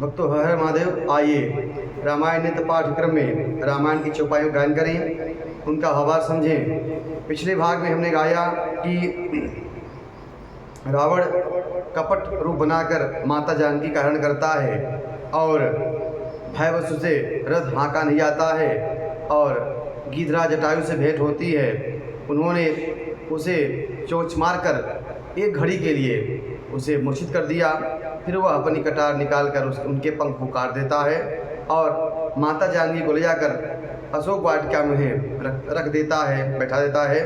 भक्तों, हर हर महादेव। आइए रामायण नित्य पाठ्यक्रम में रामायण की चौपाइयों का गायन करें, उनका हवार समझें। पिछले भाग में हमने गाया कि रावण कपट रूप बनाकर माता जानकी का हरण करता है और भयवश से रथ हाँका नहीं आता है और गिधराज जटायु से भेंट होती है। उन्होंने उसे चोंच मारकर एक घड़ी के लिए उसे मूर्छित कर दिया। फिर वह अपनी कटार निकालकर उनके पंख को काट देता है और माता जानकी को ले जाकर अशोक वाटिका में रख देता है, बैठा देता है।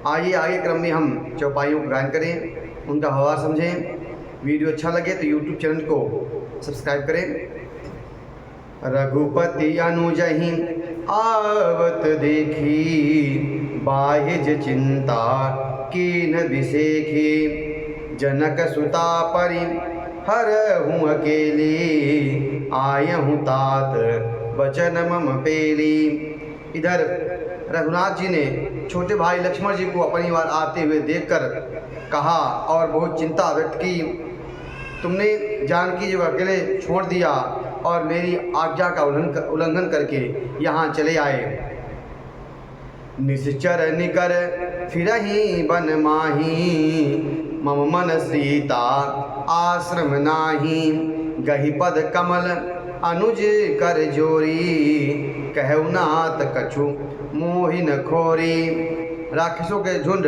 आइए आगे क्रम में हम चौपाइयों का गायन करें, उनका व्यवहार समझें। वीडियो अच्छा लगे तो यूट्यूब चैनल को सब्सक्राइब करें। रघुपति अनुजहि आवत देखी, बाह्य चिंता कीन बिसेखी। जनक सुता परि हरहूँ अकेली, आयहूँ तात बचन मम पेली। इधर रघुनाथ जी ने छोटे भाई लक्ष्मण जी को अपनी बार आते हुए देखकर कहा और बहुत चिंता व्यक्त की। तुमने जानकी जी को अकेले छोड़ दिया और मेरी आज्ञा का उल्लंघन करके यहाँ चले आए। निश्चर निकर फिरहि बन माही, मम मन सीता आश्रम नाही। गही पद कमल अनुज कर जोरी, कहु नाथ कछु मोहिन खोरी। राक्षसों के झुंड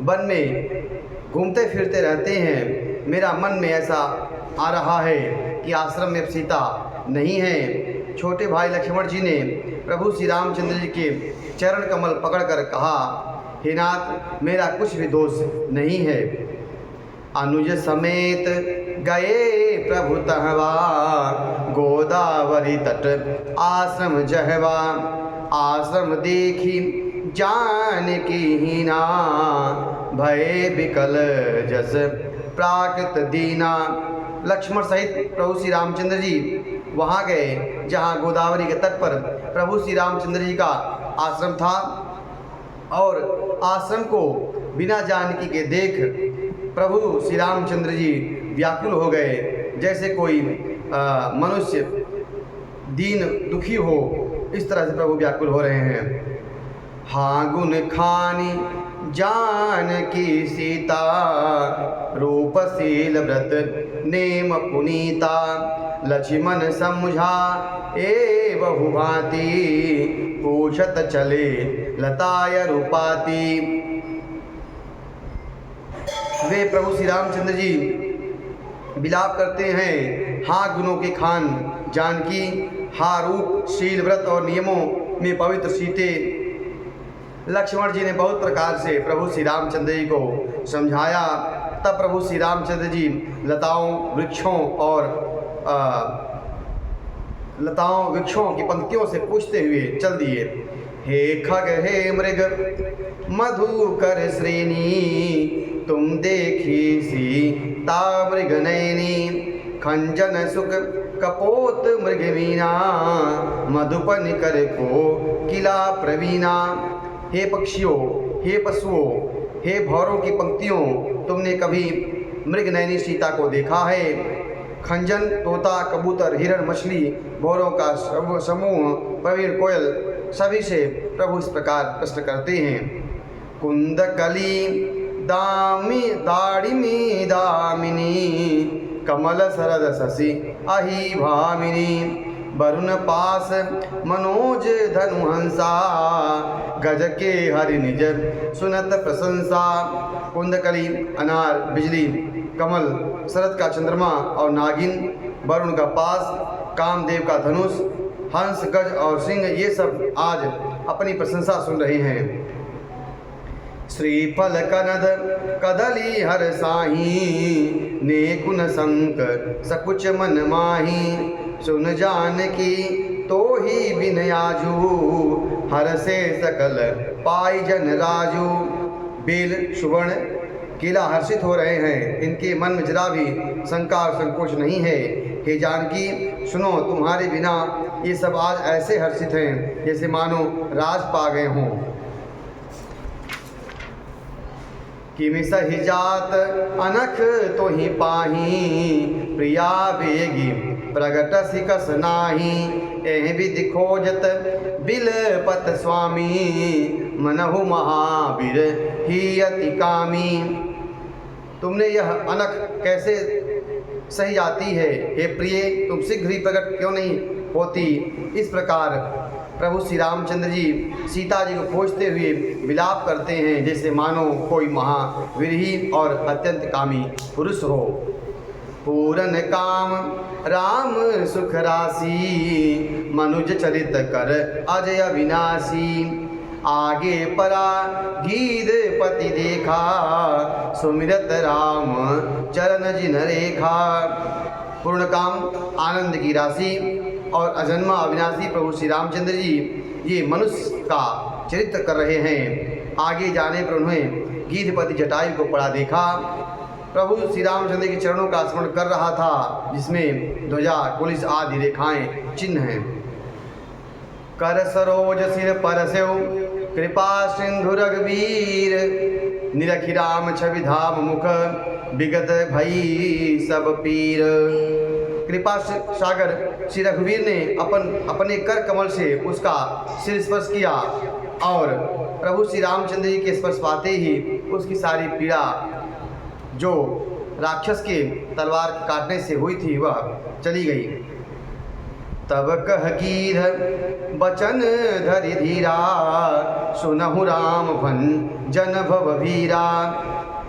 वन में घूमते फिरते रहते हैं। मेरा मन में ऐसा आ रहा है कि आश्रम में सीता नहीं है। छोटे भाई लक्ष्मण जी ने प्रभु श्री रामचंद्र जी के चरण कमल पकड़कर कहा, हे नाथ, मेरा कुछ भी दोष नहीं है। अनुज समेत गए प्रभु तहवा, गोदावरी तट आश्रम जहवा। आश्रम देखी जानकी हीना, भय विकल जस प्राकृत दीना। लक्ष्मण सहित प्रभु श्री रामचंद्र जी वहाँ गए जहाँ गोदावरी के तट पर प्रभु श्री रामचंद्र जी का आश्रम था और आश्रम को बिना जानकी के देख प्रभु श्री रामचंद्र जी व्याकुल हो गए, जैसे कोई मनुष्य दीन दुखी हो, इस तरह से प्रभु व्याकुल हो रहे हैं। हाँ गुण खानी जानकी सीता, रूपशील व्रत नेम पुनीता। लक्ष्मण समझा ए बहुभांति, पूछत चले लताय रूपाती। वे प्रभु श्री रामचंद्र जी विलाप करते हैं, हाँ गुणों के खान जानकी, हाँ रूप शील व्रत और नियमों में पवित्र सीते। लक्ष्मण जी ने बहुत प्रकार से प्रभु श्री रामचंद्र जी को समझाया। तब प्रभु श्री रामचंद्र जी लताओं वृक्षों की पंक्तियों से पूछते हुए चल दिए। हे खग हे मृग मधुकर श्रेणी, तुम देखी सीता मृग नयनी। खंजन सुख कपोत मृगवीना, मधुपन कर को किला प्रवीणा। हे पक्षियों, हे पशुओं, हे भौरों की पंक्तियों, तुमने कभी मृग नयनी सीता को देखा है? खंजन, तोता, कबूतर, हिरण, मछली, भौरों का समूह, प्रवीण, कोयल, सभी से प्रभु इस प्रकार प्रश्न करते हैं। कुंद कली दाड़िमी दामिनी, कमल सरद शशि अहि भामिनी। वरुण पास मनोज धनुहंसा, गज के हरि निज सुनत प्रशंसा। कुंदकली अनार, बिजली, कमल, शरद का चंद्रमा और नागिन, वरुण का पास, कामदेव का धनुष, हंस, गज और सिंह, ये सब आज अपनी प्रशंसा सुन रहे हैं। श्रीफल कनद कदली हर साही, नेकुन संक सकुच मन माही। सुन जानकी तो ही बिनयाजू, हर से सकल पाई जन राजू। बेल सुवर्ण केला हर्षित हो रहे हैं, इनके मन में जरा भी शंका और संकोच नहीं है। हे जानकी, सुनो, तुम्हारे बिना ये सब आज ऐसे हर्षित हैं जैसे मानो राज पा गए हों। किमि सहि जात अनख तो ही पाही, प्रिया बेगी प्रगट सिकस नाही। एह विधि खोजत बिलपत स्वामी, मनहु महावीर ही अति कामी। तुमने यह अनख कैसे सही जाती है, हे प्रिय, तुम शीघ्र ही प्रकट क्यों नहीं होती। इस प्रकार प्रभु श्री रामचंद्र जी सीता जी को खोजते हुए विलाप करते हैं, जैसे मानो कोई महावीर और अत्यंत कामी पुरुष हो। पूरन काम राम सुख राशि, मनुज चरित कर अजय विनाशी। आगे परा गीध पति देखा, सुमिरत राम चरण जिन रेखा। पूर्ण काम आनंद की राशि और अजन्मा अविनाशी प्रभु श्री रामचंद्र जी ये मनुष्य का चरित्र कर रहे हैं। आगे जाने पर उन्हें गीधपति जटायु को पड़ा देखा। प्रभु श्री रामचंद्र के चरणों का स्मरण कर रहा था, जिसमें ध्वजा कुलिस आदि रेखाएं चिन्ह हैं। कर सरोज सिर परस्यो कृपा सिंधु रघुवीर, निरखि राम छवि धाम मुख विगत भई सब पीर। कृपा सागर श्री रघुवीर ने अपने कर कमल से उसका सिर स्पर्श किया और प्रभु श्री रामचंद्र जी के स्पर्श पाते ही उसकी सारी पीड़ा जो राक्षस के तलवार काटने से हुई थी वह चली गई। तब कह गीध बचन धरि धीरा, सुनहु राम भन जन भव भीरा।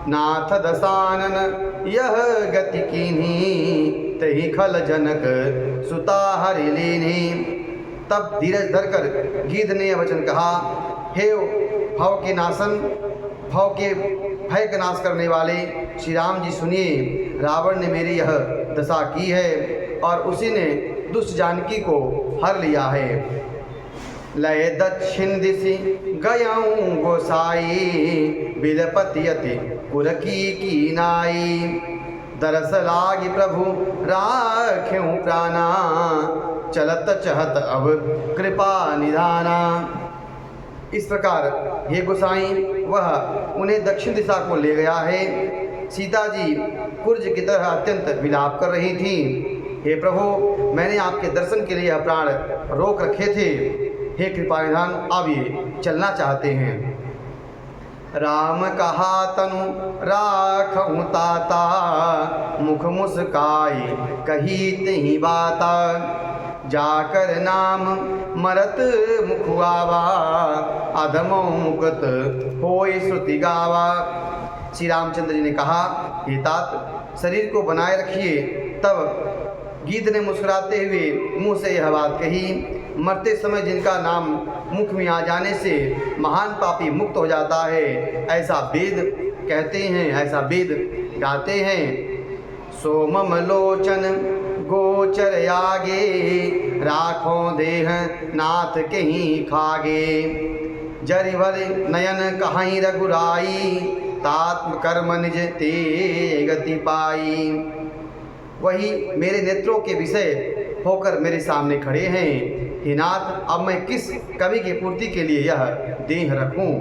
नाथ दसानन यह गति कीन्ही, तहि खल जनक सुता हरि लीन्ही। तब धीरज धरकर गीध ने यह वचन कहा, हे भव के नाशन, भव के भय का नाश करने वाले श्री राम जी सुनिए, रावण ने मेरी यह दशा की है और उसी ने दुष्ट जानकी को हर लिया है। लय दक्षिण दिशि गयऊँ गोसाई, बिलपति अति कुरकी की नाई। दरस लागी प्रभु राख्यूं प्राणा, चलत चहत अब कृपा निधाना। इस प्रकार हे गोसाई वह उन्हें दक्षिण दिशा को ले गया है। सीता जी कुर्ज की तरह अत्यंत विलाप कर रही थी। हे प्रभु, मैंने आपके दर्शन के लिए यह प्राण रोक रखे थे। हे कृपा निधान, अब ये चलना चाहते हैं। राम कहा तनु राखहु ताता, मुख मुस्काई कही तिहि बाता। जाकर नाम मरत मुख आवा, अधमो मुकत होय श्रुति गावा। श्री रामचंद्र जी ने कहा, हे तात, शरीर को बनाए रखिए। तब गीध ने मुस्कुराते हुए मुंह से यह बात कही, मरते समय जिनका नाम मुख में आ जाने से महान पापी मुक्त हो जाता है, ऐसा वेद कहते हैं, ऐसा वेद गाते हैं। सोमम लोचन गोचर आगे, राखों देह नाथ कहीं खागे। जरिभर नयन कहीं रघुराई, तात्म कर्म निज ते गति पाई। वही मेरे नेत्रों के विषय होकर मेरे सामने खड़े हैं। हे नाथ, अब मैं किस कवि की पूर्ति के लिए यह देह रखूं।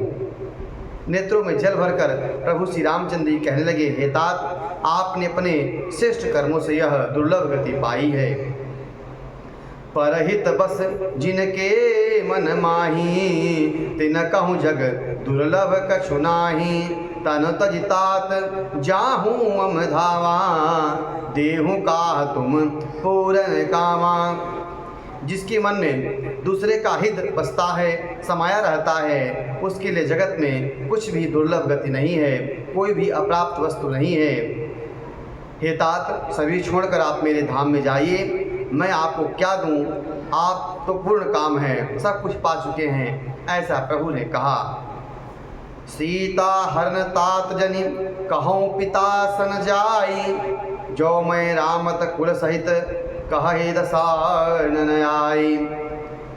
नेत्रों में जल भरकर प्रभु श्री रामचंद्र जी कहने लगे, हे तात, आपने अपने श्रेष्ठ कर्मों से यह दुर्लभ गति पाई है। परहित बस जिनके मन माही, तिन कहूँ जग दुर्लभ कछु नाही। तन तज तात जाहूँ मम धावा, देहु का तुम पूरन कामा। जिसके मन में दूसरे का हित बसता है, समाया रहता है, उसके लिए जगत में कुछ भी दुर्लभ गति नहीं है, कोई भी अप्राप्त वस्तु नहीं है। हे तात, सभी छोड़कर आप मेरे धाम में जाइए। मैं आपको क्या दूं, आप तो पूर्ण काम है, सब कुछ पा चुके हैं, ऐसा प्रभु ने कहा। सीता हरण तात जनि कहूँ पिता सन जाई, जो मैं रामत कुल सहित कहे दसानन आई।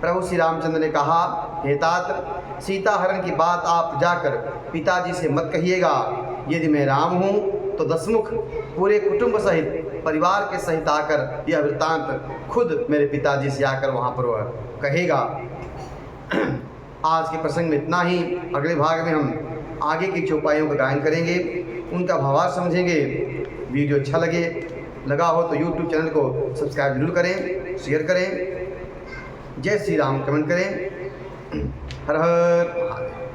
प्रभु श्री रामचंद्र ने कहा, हे तात, सीता हरण की बात आप जाकर पिताजी से मत कहिएगा। यदि मैं राम हूँ तो दसमुख पूरे कुटुंब सहित परिवार के सहित आकर यह वृत्तांत खुद मेरे पिताजी से आकर वहाँ पर वह कहेगा। आज के प्रसंग में इतना ही। अगले भाग में हम आगे की चौपाइयों का गायन करेंगे, उनका भावार्थ समझेंगे। वीडियो अच्छा लगे लगा हो तो यूट्यूब चैनल को सब्सक्राइब जरूर करें, शेयर करें। जय श्री राम कमेंट करें। हर हर महादेव।